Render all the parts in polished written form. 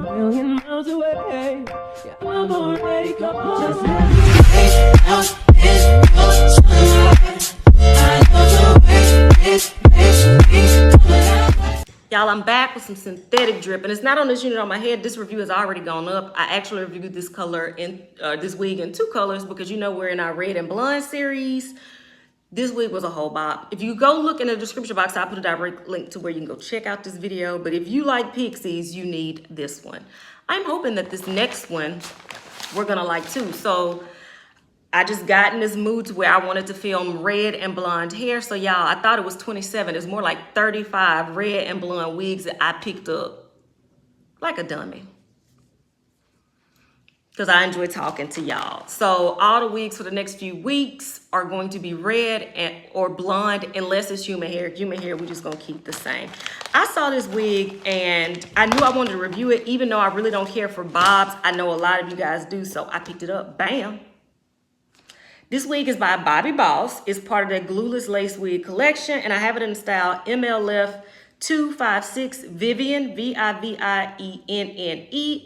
million miles away. Yeah, I'm already gone. Just y'all, I'm back with some synthetic drip, and it's not on this unit on my head. This review has already gone up. I actually reviewed this color in this wig in 2 colors because you know we're in our red and blonde series. This wig was a whole bop. If you go look in the description box, I'll put a direct link to where you can go check out this video. But if you like pixies, you need this one. I'm hoping that this next one we're gonna like too. So I just got in this mood to where I wanted to film red and blonde hair. So y'all, I thought it was 27. It's more like 35 red and blonde wigs that I picked up like a dummy, because I enjoy talking to y'all. So all the wigs for the next few weeks are going to be red or blonde, unless it's human hair. Human hair, we're just gonna keep the same. I saw this wig and I knew I wanted to review it, even though I really don't care for bobs. I know a lot of you guys do, so I picked it up, bam. This wig is by Bobbi Boss. It's part of that glueless lace wig collection, and I have it in the style MLF256 Vivienne, Vivienne,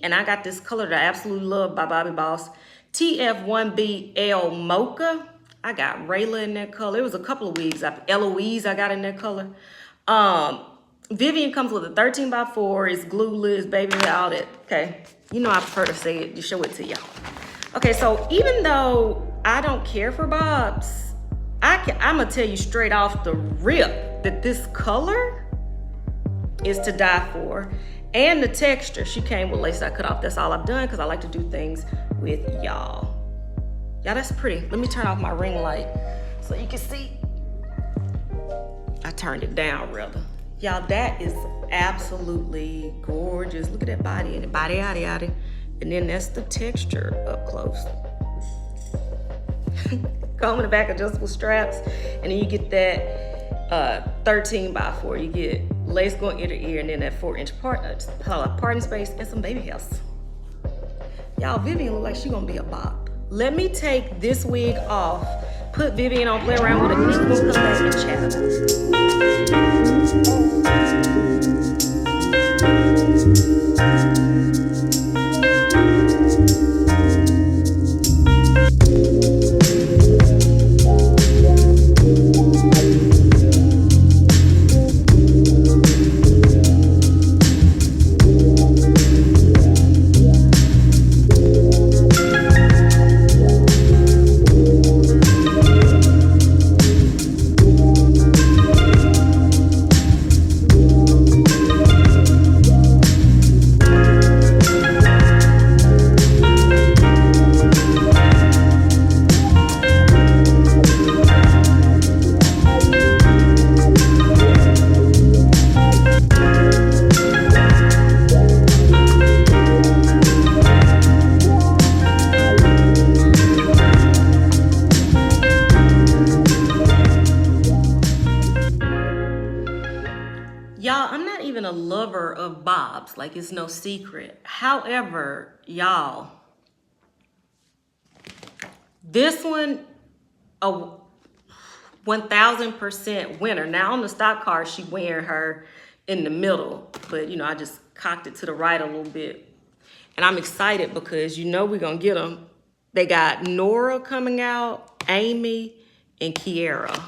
and I got this color that I absolutely love by Bobbi Boss, TF1BL Mocha. I got Rayla in that color. It was a couple of wigs. Eloise I got in that color. Vivienne comes with a 13x4. It's glueless, baby, all that. Okay, you know I prefer to say it, to show it to y'all. Okay, so even though I don't care for bobs, I'm gonna tell you straight off the rip that this color is to die for. And the texture, she came with lace I cut off. That's all I've done because I like to do things with y'all. Y'all, that's pretty. Let me turn off my ring light so you can see. I turned it down rather. Y'all, that is absolutely gorgeous. Look at that body and the body, yada, yada. And then that's the texture up close. Comb in the back, adjustable straps, and then you get that 13x4. You get lace going ear to ear, and then that 4-inch parting space and some baby hairs. Y'all, Vivienne look like she gonna be a bop. Let me take this wig off, put Vivienne on, play around with it, and then we'll come back and chat about it. Y'all, I'm not even a lover of bobs, like it's no secret. However, y'all, this one, a 1000% winner. Now on the stock card, she wearing her in the middle, but you know, I just cocked it to the right a little bit. And I'm excited because you know we're gonna get them. They got Nora coming out, Amy, and Kiara.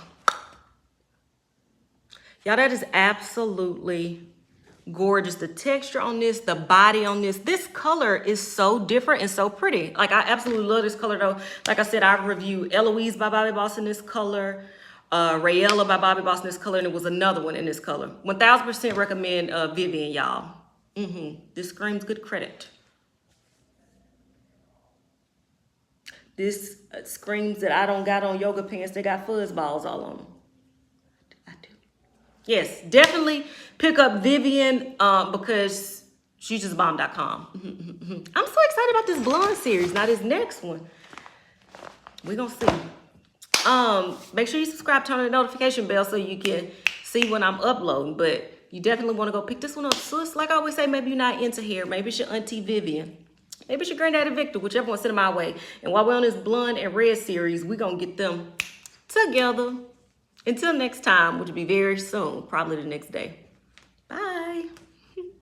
Y'all, that is absolutely gorgeous. The texture on this, the body on this color is so different and so pretty. Like, I absolutely love this color though. Like I said, I reviewed Eloise by Bobbi Boss in this color, Rayella by Bobbi Boss in this color, and it was another one in this color. 1000% recommend Vivienne, y'all. This screams good credit. This screams that I don't got on yoga pants. They got fuzz balls all on them. Yes, definitely pick up Vivienne because she's just bomb.com. I'm so excited about this blonde series. Now this next one, we're gonna see. Make sure you subscribe, turn on the notification bell so you can see when I'm uploading. But you definitely want to go pick this one up, sis. Like I always say, maybe you're not into hair. Maybe it's your auntie Vivienne. Maybe it's your granddaddy Victor, whichever one sent my way. And while we're on this blonde and red series, we're gonna get them together. Until next time, which will be very soon, probably the next day. Bye.